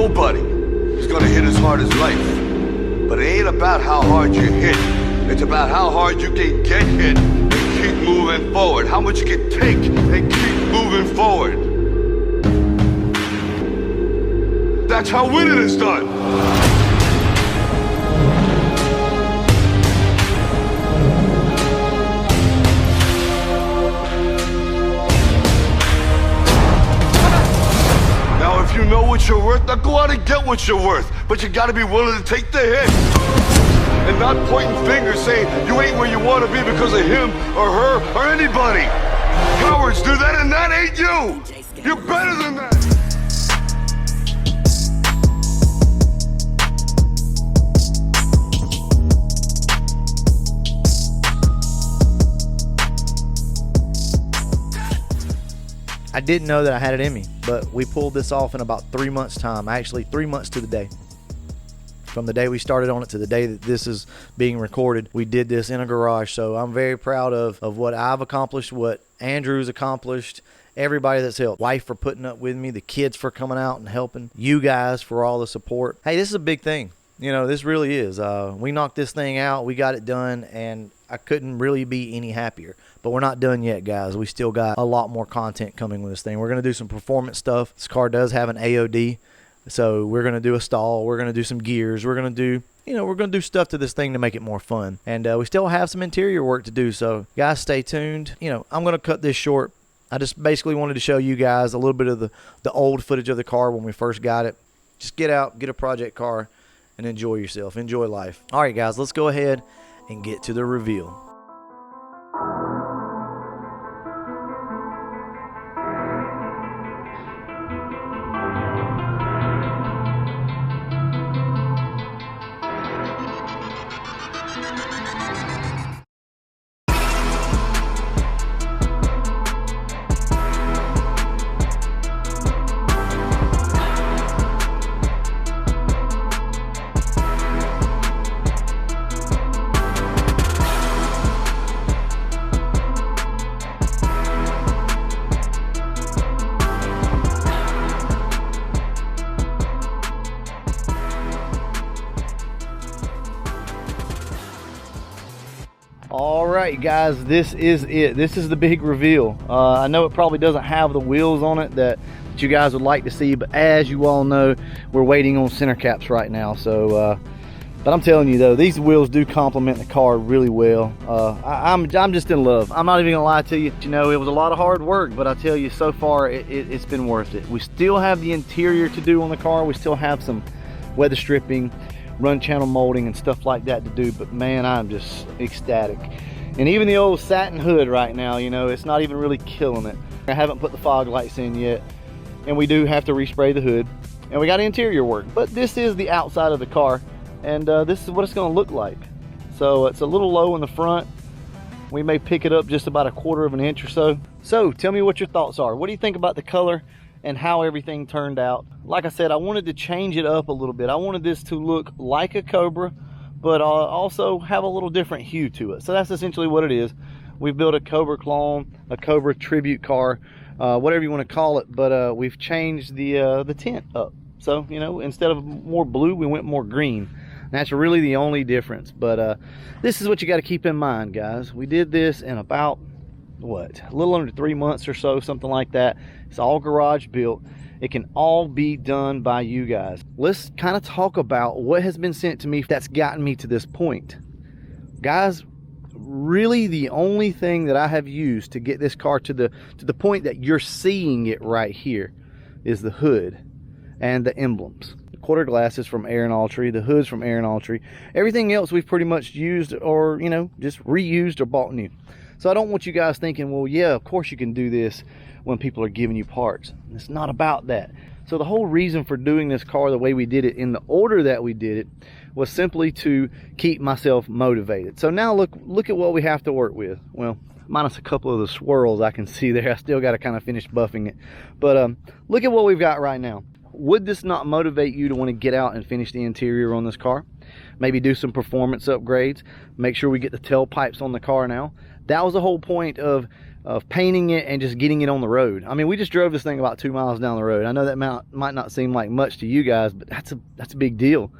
Nobody is gonna hit as hard as life. But it ain't about how hard you hit. It's about how hard you can get hit and keep moving forward. How much you can take and keep moving forward. That's how winning is done. Now, if you know what you're worth, now go out and get what you're worth. But you gotta be willing to take the hit. And not pointing fingers saying you ain't where you want to be because of him or her or anybody. Cowards do that, and that ain't you. You're better than that. I didn't know that I had it in me, but we pulled this off in about 3 months' time. Actually, 3 months to the day. From the day we started on it to the day that this is being recorded, we did this in a garage. So I'm very proud of what I've accomplished, what Andrew's accomplished, everybody that's helped. Wife for putting up with me, the kids for coming out and helping, you guys for all the support. Hey, this is a big thing. You know, this really is. We knocked this thing out. We got it done, and I couldn't really be any happier. But we're not done yet, guys. We still got a lot more content coming with this thing. We're going to do some performance stuff. This car does have an AOD. So we're going to do a stall. We're going to do some gears. We're going to do, we're going to do stuff to this thing to make it more fun. And we still have some interior work to do. So guys, stay tuned. I'm going to cut this short. I just basically wanted to show you guys a little bit of the old footage of the car when we first got it. Just get out, get a project car, and enjoy yourself. Enjoy life. All right, guys, let's go ahead and get to the reveal. Alright guys, this is it. This is the big reveal. I know it probably doesn't have the wheels on it that you guys would like to see, but as you all know, we're waiting on center caps right now. So but I'm telling you though, these wheels do complement the car really well. I'm just in love. I'm not even gonna lie to you. It was a lot of hard work, but I tell you, so far it's been worth it. We still have the interior to do on the car. We still have some weather stripping, run channel molding and stuff like that to do, but man, I'm just ecstatic. And even the old satin hood right now, it's not even really killing it. I haven't put the fog lights in yet, and we do have to respray the hood, and we got interior work, but this is the outside of the car, and this is what it's going to look like. So it's a little low in the front. We may pick it up just about 1/4 of an inch or so. So tell me what your thoughts are. What do you think about the color and how everything turned out? Like I said, I wanted to change it up a little bit. I wanted this to look like a Cobra, but also have a little different hue to it. So that's essentially what it is. We've built a Cobra clone, a Cobra tribute car, whatever you want to call it, but we've changed the tint up. So, instead of more blue, we went more green. That's really the only difference. But this is what you got to keep in mind, guys. We did this in about, a little under 3 months or so, something like that. It's all garage built. It can all be done by you guys. Let's kind of talk about what has been sent to me that's gotten me to this point. Guys, really the only thing that I have used to get this car to the point that you're seeing it right here is the hood and the emblems. The quarter glass is from Aaron Autry, the hood's from Aaron Autry. Everything else we've pretty much used or, just reused or bought new. So I don't want you guys thinking, well, yeah, of course you can do this when people are giving you parts. It's not about that. So the whole reason for doing this car the way we did it in the order that we did it was simply to keep myself motivated. So now look at what we have to work with. Well, minus a couple of the swirls I can see there. I still got to kind of finish buffing it. But look at what we've got right now. Would this not motivate you to want to get out and finish the interior on this car? Maybe do some performance upgrades. Make sure we get the tailpipes on the car now. That was the whole point of of painting it and just getting it on the road. I mean, we just drove this thing about 2 miles down the road. I know that might not seem like much to you guys, but that's a big deal.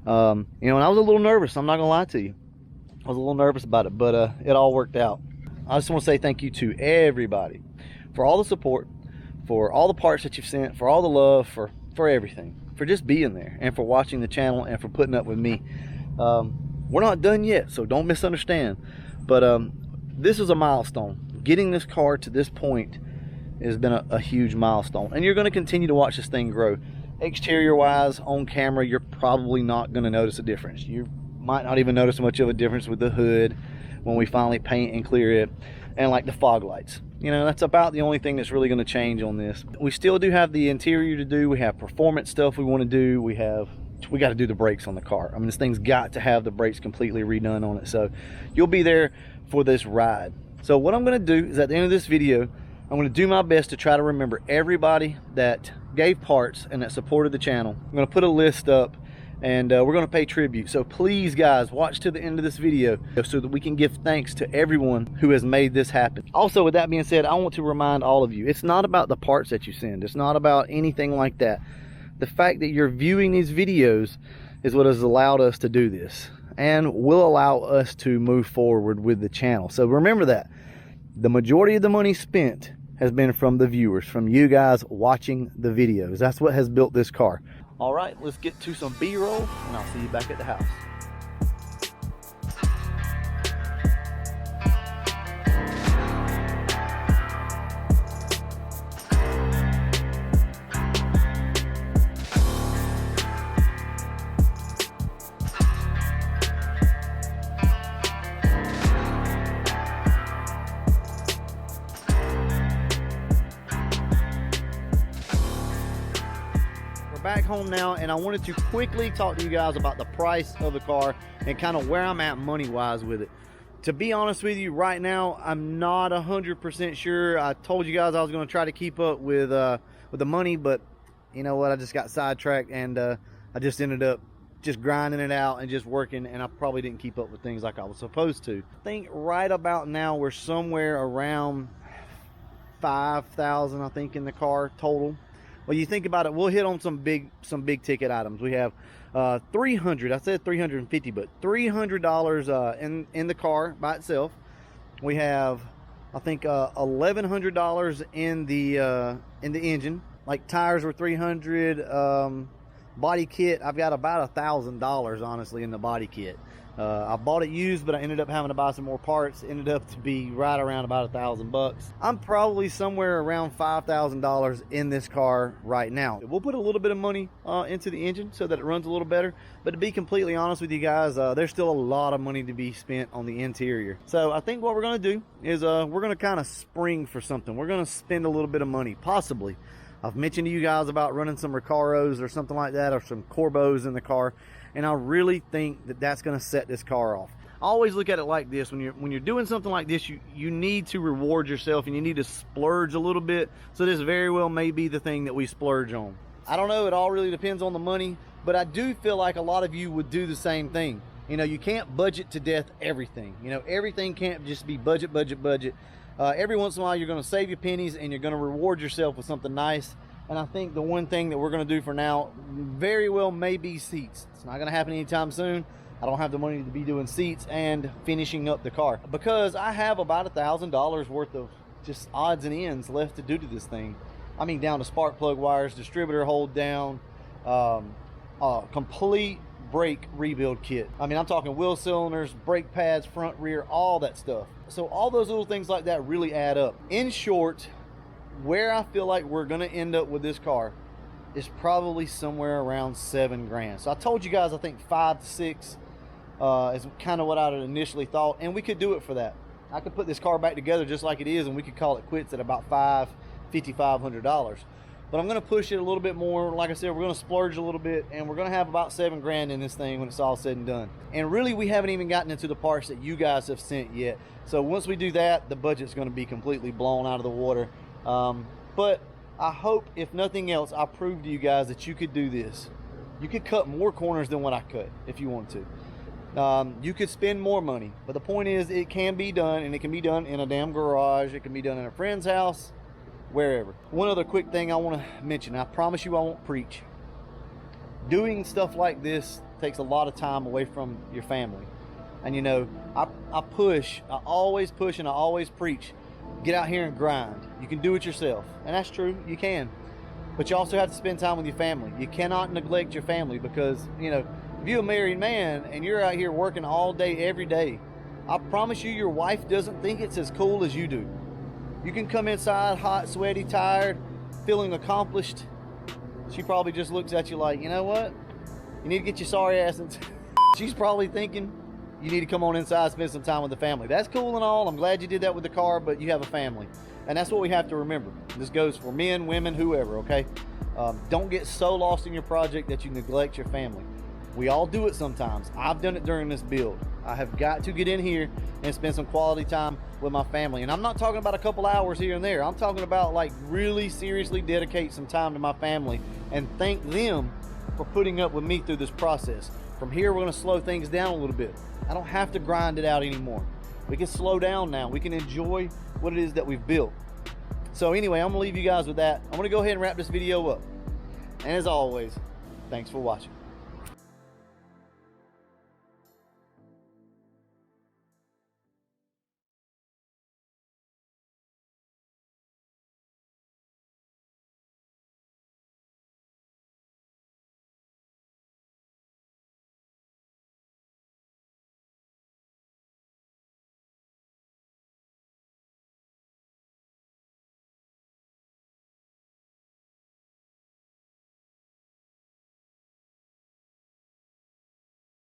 You know, and I was a little nervous. I'm not gonna lie to you. I was a little nervous about it, but it all worked out. I just want to say thank you to everybody for all the support, for all the parts that you've sent, for all the love, for everything, for just being there, and for watching the channel, and for putting up with me. We're not done yet, so don't misunderstand. But this is a milestone. Getting this car to this point has been a huge milestone, and you're going to continue to watch this thing grow. Exterior wise, on camera, you're probably not going to notice a difference. You might not even notice much of a difference with the hood when we finally paint and clear it, and like the fog lights. You know, that's about the only thing that's really going to change on this. We still do have the interior to do. We have performance stuff we want to do. We got to do the brakes on the car. I mean, this thing's got to have the brakes completely redone on it. So you'll be there for this ride. So what I'm going to do is at the end of this video, I'm going to do my best to try to remember everybody that gave parts and that supported the channel. I'm going to put a list up, and we're going to pay tribute. So please, guys, watch to the end of this video so that we can give thanks to everyone who has made this happen. Also, with that being said, I want to remind all of you, it's not about the parts that you send. It's not about anything like that. The fact that you're viewing these videos is what has allowed us to do this, and will allow us to move forward with the channel. So remember that the majority of the money spent has been from the viewers, from you guys watching the videos. That's what has built this car. All right, let's get to some B-roll, and I'll see you back at the house. Back home now, and I wanted to quickly talk to you guys about the price of the car and kind of where I'm at money wise with it. To be honest with you, right now I'm not 100% sure. I told you guys I was going to try to keep up with the money, but you know what, I just got sidetracked, and I just ended up just grinding it out and just working, and I probably didn't keep up with things like I was supposed to. I think right about now we're somewhere around 5,000, I think, in the car total. Well, you think about it, we'll hit on some big ticket items. We have $300, I said $350, but $300 in the car by itself. We have, I think, $1,100 in the engine. Like tires were $300. Body kit, I've got about $1,000 honestly in the body kit. I bought it used, but I ended up having to buy some more parts. Ended up to be right around about $1,000. I'm probably somewhere around $5,000 in this car right now. We'll put a little bit of money into the engine so that it runs a little better. But to be completely honest with you guys, there's still a lot of money to be spent on the interior. So I think what we're going to do is we're going to kind of spring for something. We're going to spend a little bit of money, possibly. I've mentioned to you guys about running some Recaros or something like that, or some Corbos in the car, and I really think that that's going to set this car off. I always look at it like this: when you're doing something like this, you need to reward yourself, and you need to splurge a little bit. So this very well may be the thing that we splurge on. I don't know, it all really depends on the money, but I do feel like a lot of you would do the same thing. You know, you can't budget to death everything. You know, everything can't just be budget. Every once in a while you're going to save your pennies, and you're going to reward yourself with something nice. And I think the one thing that we're going to do for now very well may be seats. It's not going to happen anytime soon. I don't have the money to be doing seats and finishing up the car, because I have about $1,000 worth of just odds and ends left to do to this thing. I mean, down to spark plug wires, distributor hold down, complete brake rebuild kit. I mean, I'm talking wheel cylinders, brake pads, front, rear, all that stuff. So all those little things like that really add up. In short, where I feel like we're going to end up with this car is probably somewhere around $7 grand. So I told you guys, I think 5 to 6 is kind of what I had initially thought, and we could do it for that. I could put this car back together just like it is, and we could call it quits at about $5,500. But I'm going to push it a little bit more. Like I said, we're going to splurge a little bit, and we're going to have about $7 grand in this thing when it's all said and done. And really, we haven't even gotten into the parts that you guys have sent yet. So once we do that, the budget's going to be completely blown out of the water. But I hope, if nothing else, I proved to you guys that you could do this. You could cut more corners than what I cut if you want to. You could spend more money, but the point is it can be done, and it can be done in a damn garage. It can be done in a friend's house, wherever. One other quick thing I want to mention. I promise you I won't preach. Doing stuff like this takes a lot of time away from your family. And you know, I always push and I always preach. Get out here and grind. You can do it yourself. And that's true, you can. But you also have to spend time with your family. You cannot neglect your family because, you know, if you're a married man and you're out here working all day, every day, I promise you your wife doesn't think it's as cool as you do. You can come inside hot, sweaty, tired, feeling accomplished. She probably just looks at you like, you know what? You need to get your sorry ass in. She's probably thinking you need to come on inside and spend some time with the family. That's cool and all. I'm glad you did that with the car, but you have a family. And that's what we have to remember. This goes for men, women, whoever, okay? Don't get so lost in your project that you neglect your family. We all do it sometimes. I've done it during this build. I have got to get in here and spend some quality time with my family. And I'm not talking about a couple hours here and there. I'm talking about like really seriously dedicate some time to my family and thank them for putting up with me through this process. From here, we're gonna slow things down a little bit. I don't have to grind it out anymore. We can slow down now. We can enjoy what it is that we've built. So anyway, I'm gonna leave you guys with that. I'm gonna go ahead and wrap this video up. And as always, thanks for watching.